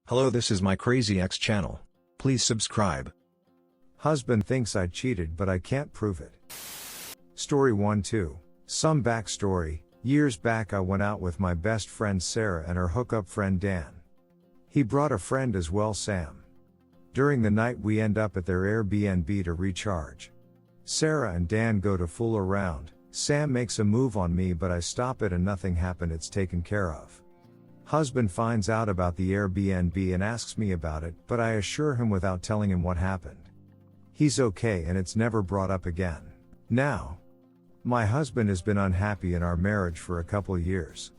Hello, this is my Crazy Ex channel. Please subscribe. Husband thinks I cheated but I can't prove it. Story 1-2. Some backstory. Years back I went out with my best friend Sarah and her hookup friend Dan. He brought a friend as well, Sam. During the night we end up at their Airbnb to recharge. Sarah and Dan go to fool around. Sam makes a move on me but I stop it and nothing happened, it's taken care of. Husband finds out about the Airbnb and asks me about it, but I assure him without telling him what happened. He's okay and it's never brought up again. Now, my husband has been unhappy in our marriage for a couple years.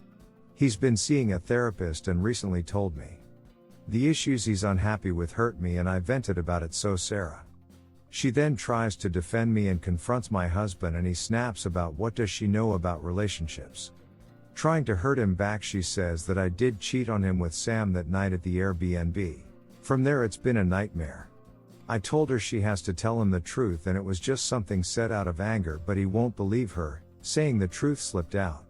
He's been seeing a therapist and recently told me. The issues he's unhappy with hurt me and I vented about it, so Sarah. She then tries to defend me and confronts my husband and he snaps about what does she know about relationships. Trying to hurt him back, she says that I did cheat on him with Sam that night at the Airbnb. From there it's been a nightmare. I told her she has to tell him the truth and it was just something said out of anger, but he won't believe her, saying the truth slipped out.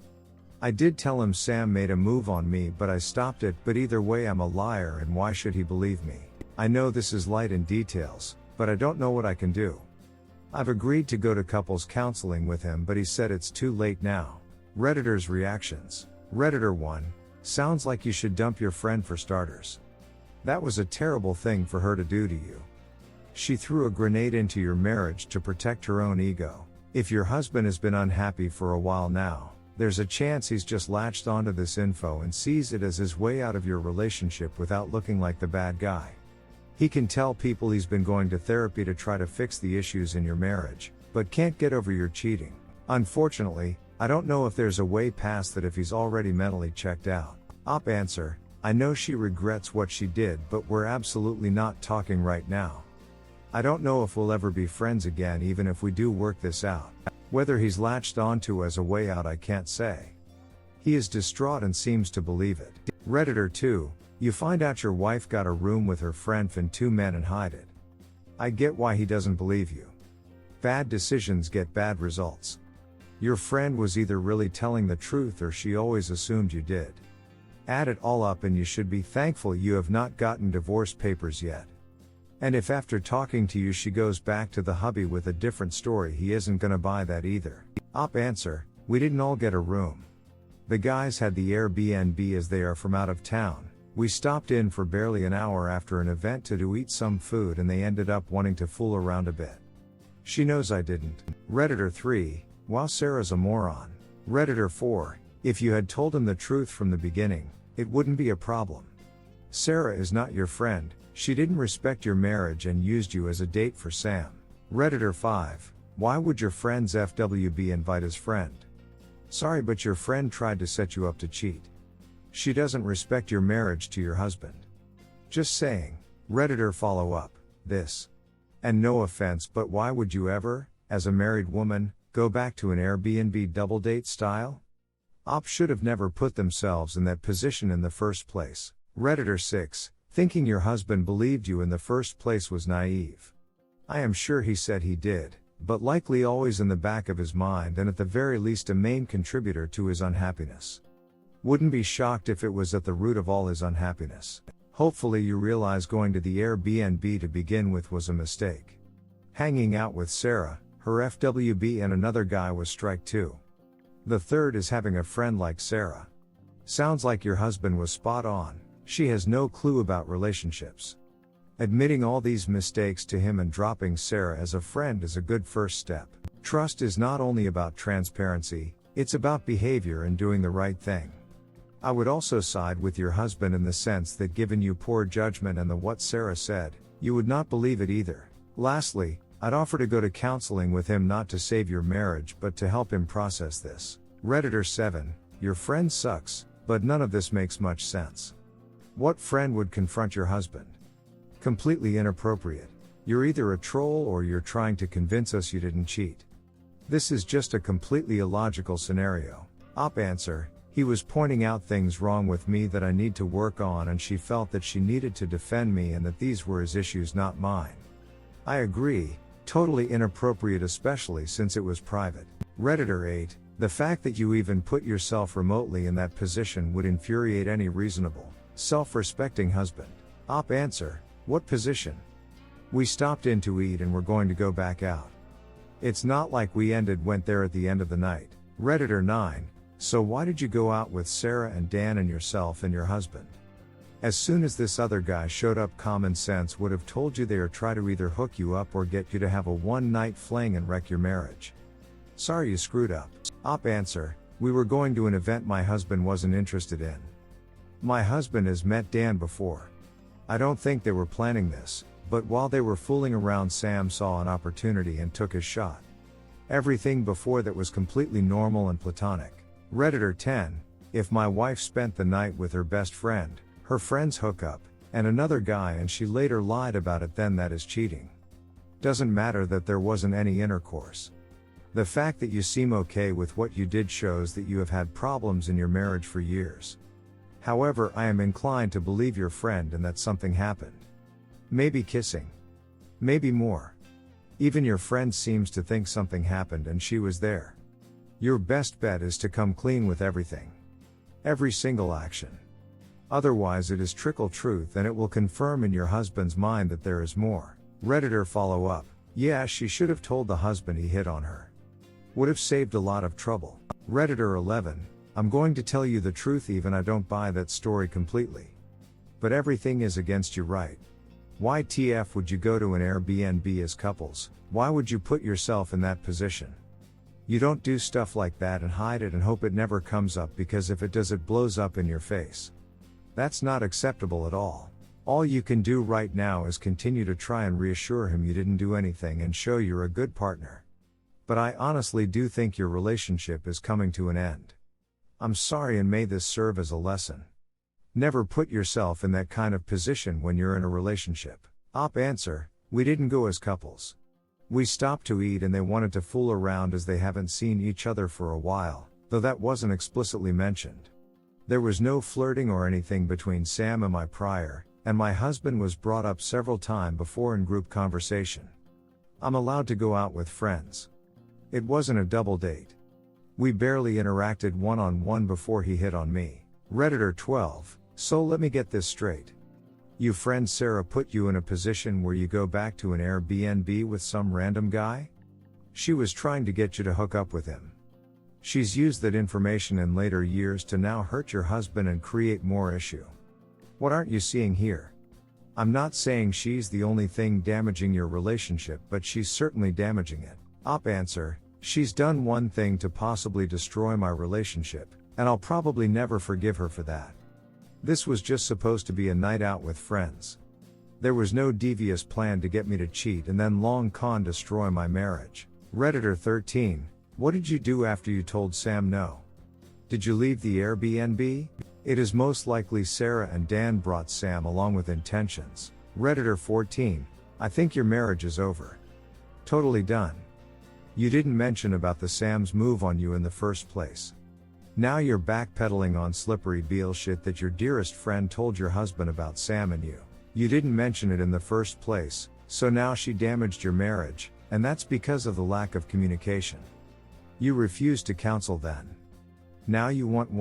I did tell him Sam made a move on me but I stopped it, but either way I'm a liar and why should he believe me? I know this is light in details, but I don't know what I can do. I've agreed to go to couples counseling with him but he said it's too late now. Redditors' reactions. Redditor 1. Sounds like you should dump your friend for starters. That was a terrible thing for her to do to you. She threw a grenade into your marriage to protect her own ego. If your husband has been unhappy for a while now, there's a chance he's just latched onto this info and sees it as his way out of your relationship without looking like the bad guy. He can tell people he's been going to therapy to try to fix the issues in your marriage, but can't get over your cheating. Unfortunately, I don't know if there's a way past that if he's already mentally checked out. Op answer. I know she regrets what she did but we're absolutely not talking right now. I don't know if we'll ever be friends again even if we do work this out. Whether he's latched onto as a way out I can't say. He is distraught and seems to believe it. Redditor 2. You find out your wife got a room with her friend and 2 men and hide it. I get why he doesn't believe you. Bad decisions get bad results. Your friend was either really telling the truth or she always assumed you did. Add it all up and you should be thankful you have not gotten divorce papers yet. And if after talking to you she goes back to the hubby with a different story, he isn't gonna buy that either. Op answer. We didn't all get a room. The guys had the Airbnb as they are from out of town. We stopped in for barely an hour after an event to eat some food and they ended up wanting to fool around a bit. She knows I didn't. Redditor 3. Wow, Sarah's a moron. Redditor 4. If you had told him the truth from the beginning, it wouldn't be a problem. Sarah is not your friend, she didn't respect your marriage and used you as a date for Sam. Redditor 5. Why would your friend's FWB invite his friend? Sorry, but your friend tried to set you up to cheat. She doesn't respect your marriage to your husband. Just saying. Redditor follow up. This. And no offense, but why would you ever, as a married woman, go back to an Airbnb double date style? Op should have never put themselves in that position in the first place. Redditor 6. Thinking your husband believed you in the first place was naive. I am sure he said he did, but likely always in the back of his mind and at the very least a main contributor to his unhappiness. Wouldn't be shocked if it was at the root of all his unhappiness. Hopefully you realize going to the Airbnb to begin with was a mistake. Hanging out with Sarah, her FWB and another guy was strike 2. The third is having a friend like Sarah. Sounds like your husband was spot on, she has no clue about relationships. Admitting all these mistakes to him and dropping Sarah as a friend is a good first step. Trust is not only about transparency, it's about behavior and doing the right thing. I would also side with your husband in the sense that given you poor judgment and what Sarah said, you would not believe it either. Lastly, I'd offer to go to counseling with him not to save your marriage but to help him process this. Redditor 7. Your friend sucks, but none of this makes much sense. What friend would confront your husband? Completely inappropriate. You're either a troll or you're trying to convince us you didn't cheat. This is just a completely illogical scenario. Op answer. He was pointing out things wrong with me that I need to work on and she felt that she needed to defend me and that these were his issues, not mine. I agree. Totally inappropriate, especially since it was private. Redditor 8. The fact that you even put yourself remotely in that position would infuriate any reasonable, self-respecting husband. Op answer, what position? We stopped in to eat and we're going to go back out. It's not like we went there at the end of the night. Redditor 9, so why did you go out with Sarah and Dan and yourself and your husband? As soon as this other guy showed up, common sense would have told you they are try to either hook you up or get you to have a one-night fling and wreck your marriage. Sorry you screwed up. Op answer, we were going to an event my husband wasn't interested in. My husband has met Dan before. I don't think they were planning this, but while they were fooling around, Sam saw an opportunity and took his shot. Everything before that was completely normal and platonic. Redditor 10, if my wife spent the night with her best friend, her friend's hookup, and another guy and she later lied about it, then that is cheating. Doesn't matter that there wasn't any intercourse. The fact that you seem okay with what you did shows that you have had problems in your marriage for years. However, I am inclined to believe your friend and that something happened. Maybe kissing. Maybe more. Even your friend seems to think something happened and she was there. Your best bet is to come clean with everything. Every single action. Otherwise it is trickle truth and it will confirm in your husband's mind that there is more. Redditor follow up, yeah, she should have told the husband he hit on her. Would have saved a lot of trouble. Redditor 11, I'm going to tell you the truth, even I don't buy that story completely. But everything is against you, right? Why TF would you go to an Airbnb as couples? Why would you put yourself in that position? You don't do stuff like that and hide it and hope it never comes up, because if it does, it blows up in your face. That's not acceptable at all. All you can do right now is continue to try and reassure him you didn't do anything and show you're a good partner. But I honestly do think your relationship is coming to an end. I'm sorry, and may this serve as a lesson. Never put yourself in that kind of position when you're in a relationship. Op answer, we didn't go as couples. We stopped to eat and they wanted to fool around as they haven't seen each other for a while, though that wasn't explicitly mentioned. There was no flirting or anything between Sam and my prior, and my husband was brought up several times before in group conversation. I'm allowed to go out with friends. It wasn't a double date. We barely interacted one-on-one before he hit on me. Redditor 12, so let me get this straight. Your friend Sarah put you in a position where you go back to an Airbnb with some random guy? She was trying to get you to hook up with him. She's used that information in later years to now hurt your husband and create more issue. What aren't you seeing here? I'm not saying she's the only thing damaging your relationship, but she's certainly damaging it. Op answer, she's done one thing to possibly destroy my relationship, and I'll probably never forgive her for that. This was just supposed to be a night out with friends. There was no devious plan to get me to cheat and then long con destroy my marriage. Redditor 13, what did you do after you told Sam no? Did you leave the Airbnb? It is most likely Sarah and Dan brought Sam along with intentions. Redditor 14, I think your marriage is over. Totally done. You didn't mention about the Sam's move on you in the first place. Now you're backpedaling on slippery beal shit that your dearest friend told your husband about Sam and you. You didn't mention it in the first place, so now she damaged your marriage, and that's because of the lack of communication. You refused to counsel then. Now you want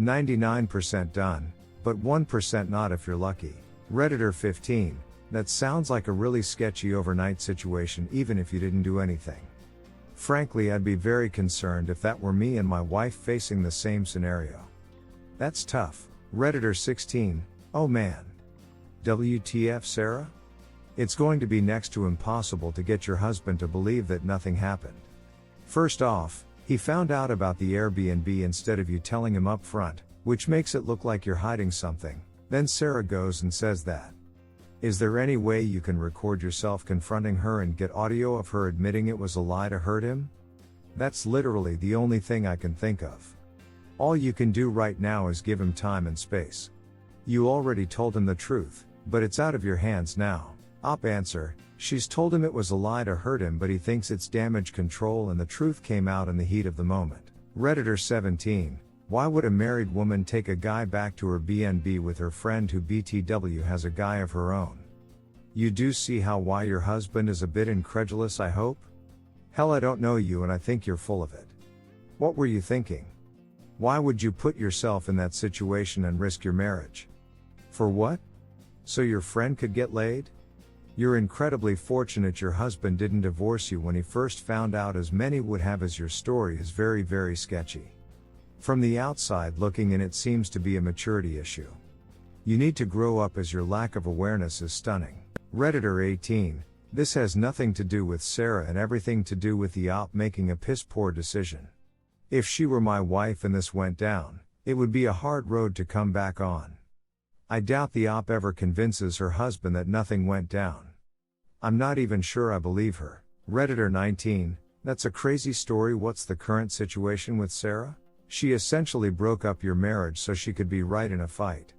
99% done, but 1% not if you're lucky. Redditor 15, that sounds like a really sketchy overnight situation even if you didn't do anything. Frankly, I'd be very concerned if that were me and my wife facing the same scenario. That's tough. Redditor 16, oh man. WTF, Sarah? It's going to be next to impossible to get your husband to believe that nothing happened. First off, he found out about the Airbnb instead of you telling him up front, which makes it look like you're hiding something. Then Sarah goes and says that. Is there any way you can record yourself confronting her and get audio of her admitting it was a lie to hurt him? That's literally the only thing I can think of. All you can do right now is give him time and space. You already told him the truth, but it's out of your hands now. Op answer, she's told him it was a lie to hurt him, but he thinks it's damage control and the truth came out in the heat of the moment. Redditor 17, why would a married woman take a guy back to her B&B with her friend who BTW has a guy of her own? You do see why your husband is a bit incredulous, I hope? Hell, I don't know you and I think you're full of it. What were you thinking? Why would you put yourself in that situation and risk your marriage? For what? So your friend could get laid? You're incredibly fortunate your husband didn't divorce you when he first found out, as many would have, as your story is very, very sketchy. From the outside looking in, it seems to be a maturity issue. You need to grow up, as your lack of awareness is stunning. Redditor 18, this has nothing to do with Sarah and everything to do with the op making a piss poor decision. If she were my wife and this went down, it would be a hard road to come back on. I doubt the op ever convinces her husband that nothing went down. I'm not even sure I believe her. Redditor 19, that's a crazy story. What's the current situation with Sarah? She essentially broke up your marriage so she could be right in a fight.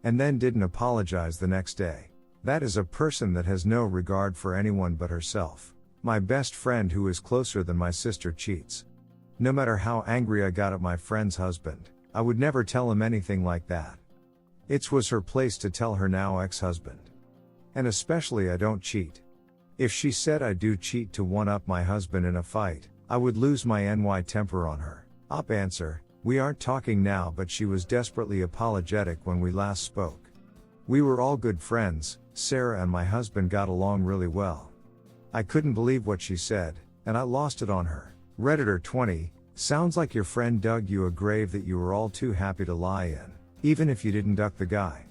And then didn't apologize the next day. That is a person that has no regard for anyone but herself. My best friend, who is closer than my sister, cheats. No matter how angry I got at my friend's husband, I would never tell him anything like that. It was her place to tell her now ex-husband. And especially, I don't cheat. If she said I do cheat to one-up my husband in a fight, I would lose my NY temper on her. Op answer, we aren't talking now, but she was desperately apologetic when we last spoke. We were all good friends, Sarah and my husband got along really well. I couldn't believe what she said, and I lost it on her. Redditor 20, sounds like your friend dug you a grave that you were all too happy to lie in, even if you didn't duck the guy.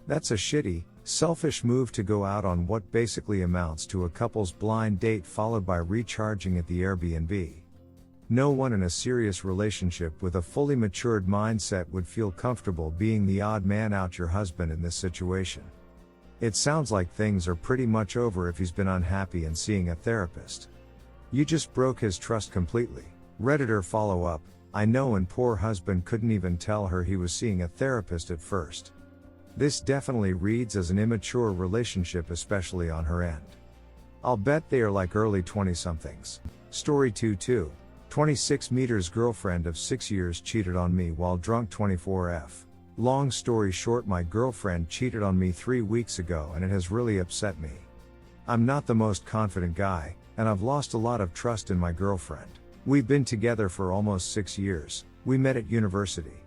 That's a shitty, selfish move to go out on what basically amounts to a couple's blind date followed by recharging at the Airbnb. No one in a serious relationship with a fully matured mindset would feel comfortable being the odd man out your husband in this situation. It sounds like things are pretty much over if he's been unhappy and seeing a therapist. You just broke his trust completely. Redditor follow up, I know, and poor husband couldn't even tell her he was seeing a therapist at first. This definitely reads as an immature relationship, especially on her end. I'll bet they are like early 20-somethings. Story 22. 26 meters girlfriend of 6 years cheated on me while drunk. 24F. Long story short, my girlfriend cheated on me 3 weeks ago and it has really upset me. I'm not the most confident guy, and I've lost a lot of trust in my girlfriend. We've been together for almost 6 years, we met at university.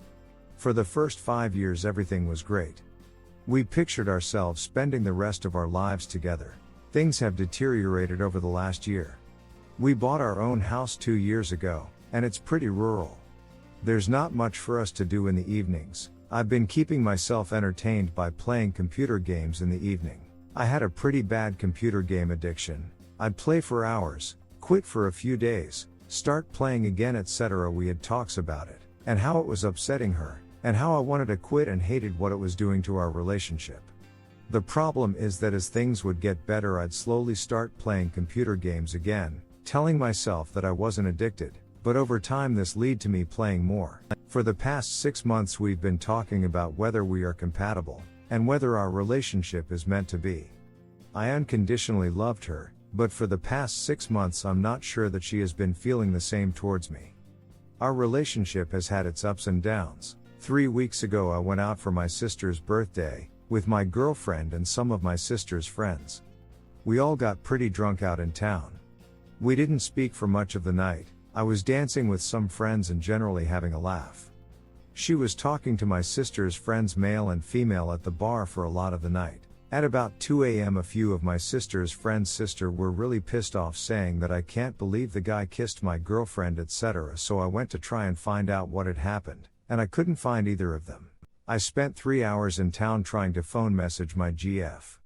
For the first 5 years everything was great. We pictured ourselves spending the rest of our lives together. Things have deteriorated over the last year. We bought our own house 2 years ago, and it's pretty rural. There's not much for us to do in the evenings. I've been keeping myself entertained by playing computer games in the evening. I had a pretty bad computer game addiction. I'd play for hours, quit for a few days, start playing again, etc. We had talks about it, and how it was upsetting her, and how I wanted to quit and hated what it was doing to our relationship. The problem is that as things would get better, I'd slowly start playing computer games again, telling myself that I wasn't addicted, but over time this led to me playing more. For the past 6 months we've been talking about whether we are compatible, and whether our relationship is meant to be. I unconditionally loved her, but for the past 6 months I'm not sure that she has been feeling the same towards me. Our relationship has had its ups and downs. 3 weeks ago I went out for my sister's birthday, with my girlfriend and some of my sister's friends. We all got pretty drunk out in town. We didn't speak for much of the night. I was dancing with some friends and generally having a laugh. She was talking to my sister's friends, male and female, at the bar for a lot of the night. At about 2 a.m. a few of my sister's friends' sister were really pissed off, saying that I can't believe the guy kissed my girlfriend, etc. So I went to try and find out what had happened, and I couldn't find either of them. I spent 3 hours in town trying to phone message my GF.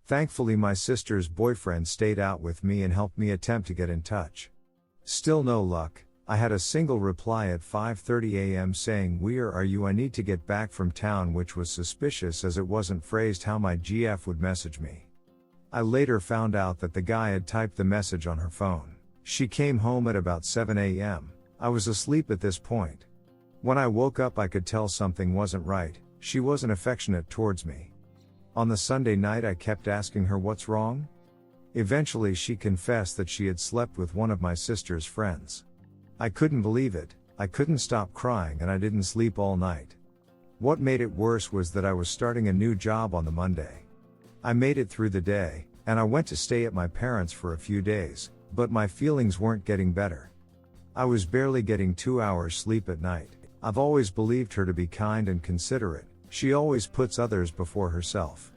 Thankfully my sister's boyfriend stayed out with me and helped me attempt to get in touch. Still no luck. I had a single reply at 5:30 a.m. saying, "Where are you? I need to get back from town," which was suspicious as it wasn't phrased how my GF would message me. I later found out that the guy had typed the message on her phone. She came home at about 7 a.m. I was asleep at this point. When I woke up I could tell something wasn't right. She wasn't affectionate towards me. On the Sunday night I kept asking her what's wrong. Eventually she confessed that she had slept with one of my sister's friends. I couldn't believe it. I couldn't stop crying and I didn't sleep all night. What made it worse was that I was starting a new job on the Monday. I made it through the day, and I went to stay at my parents' for a few days, but my feelings weren't getting better. I was barely getting 2 hours sleep at night. I've always believed her to be kind and considerate. She always puts others before herself.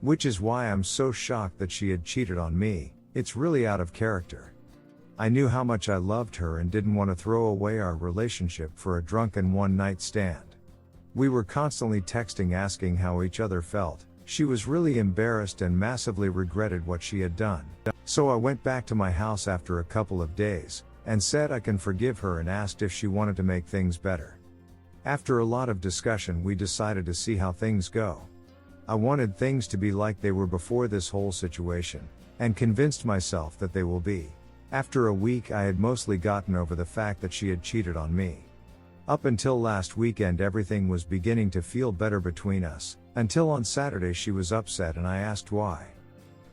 Which is why I'm so shocked that she had cheated on me. It's really out of character. I knew how much I loved her and didn't want to throw away our relationship for a drunken one-night stand. We were constantly texting asking how each other felt. She was really embarrassed and massively regretted what she had done. So I went back to my house after a couple of days, and said I can forgive her and asked if she wanted to make things better. After a lot of discussion we decided to see how things go. I wanted things to be like they were before this whole situation, and convinced myself that they will be. After a week I had mostly gotten over the fact that she had cheated on me. Up until last weekend everything was beginning to feel better between us, until on Saturday she was upset and I asked why.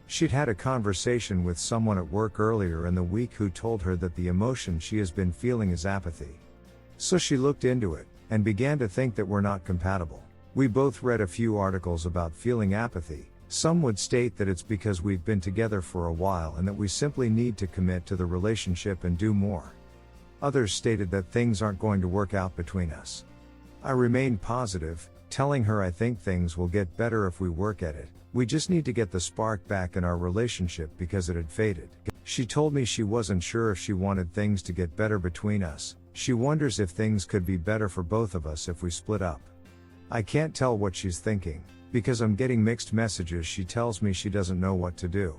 She'd had a conversation with someone at work earlier in the week who told her that the emotion she has been feeling is apathy. So she looked into it, and began to think that we're not compatible. We both read a few articles about feeling apathy. Some would state that it's because we've been together for a while and that we simply need to commit to the relationship and do more. Others stated that things aren't going to work out between us. I remained positive, telling her I think things will get better if we work at it. We just need to get the spark back in our relationship because it had faded. She told me she wasn't sure if she wanted things to get better between us. She wonders if things could be better for both of us if we split up. I can't tell what she's thinking, because I'm getting mixed messages. She tells me she doesn't know what to do.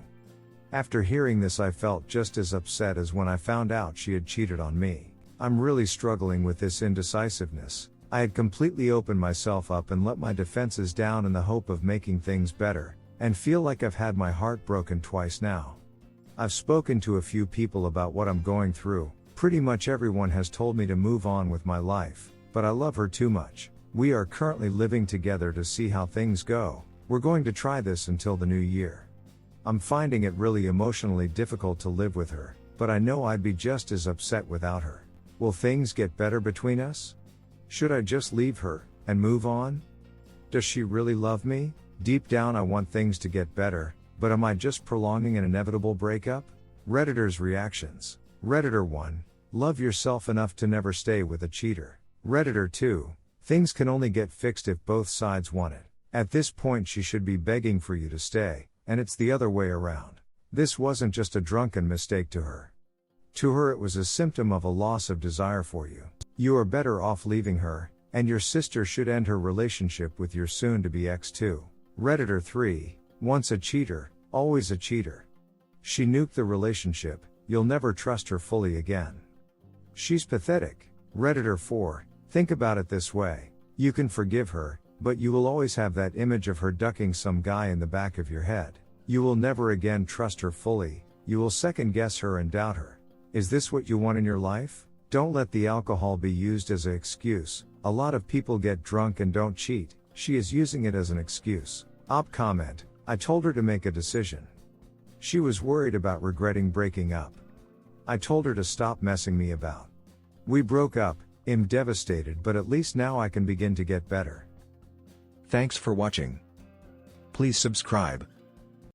After hearing this I felt just as upset as when I found out she had cheated on me. I'm really struggling with this indecisiveness. I had completely opened myself up and let my defenses down in the hope of making things better, and feel like I've had my heart broken twice now. I've spoken to a few people about what I'm going through. Pretty much everyone has told me to move on with my life, but I love her too much. We are currently living together to see how things go. We're going to try this until the new year. I'm finding it really emotionally difficult to live with her, but I know I'd be just as upset without her. Will things get better between us? Should I just leave her and move on? Does she really love me? Deep down I want things to get better, but am I just prolonging an inevitable breakup? Redditors' reactions. Redditor 1. Love yourself enough to never stay with a cheater. Redditor 2. Things can only get fixed if both sides want it. At this point she should be begging for you to stay, and it's the other way around. This wasn't just a drunken mistake to her. To her it was a symptom of a loss of desire for you. You are better off leaving her, and your sister should end her relationship with your soon-to-be ex too. Redditor 3. Once a cheater, always a cheater. She nuked the relationship, you'll never trust her fully again. She's pathetic. Redditor 4. Think about it this way. You can forgive her, but you will always have that image of her ducking some guy in the back of your head. You will never again trust her fully, you will second guess her and doubt her. Is this what you want in your life? Don't let the alcohol be used as an excuse. A lot of people get drunk and don't cheat. She is using it as an excuse. Op comment. I told her to make a decision. She was worried about regretting breaking up. I told her to stop messing me about. We broke up. I'm devastated, but at least now I can begin to get better. Thanks for watching. Please subscribe.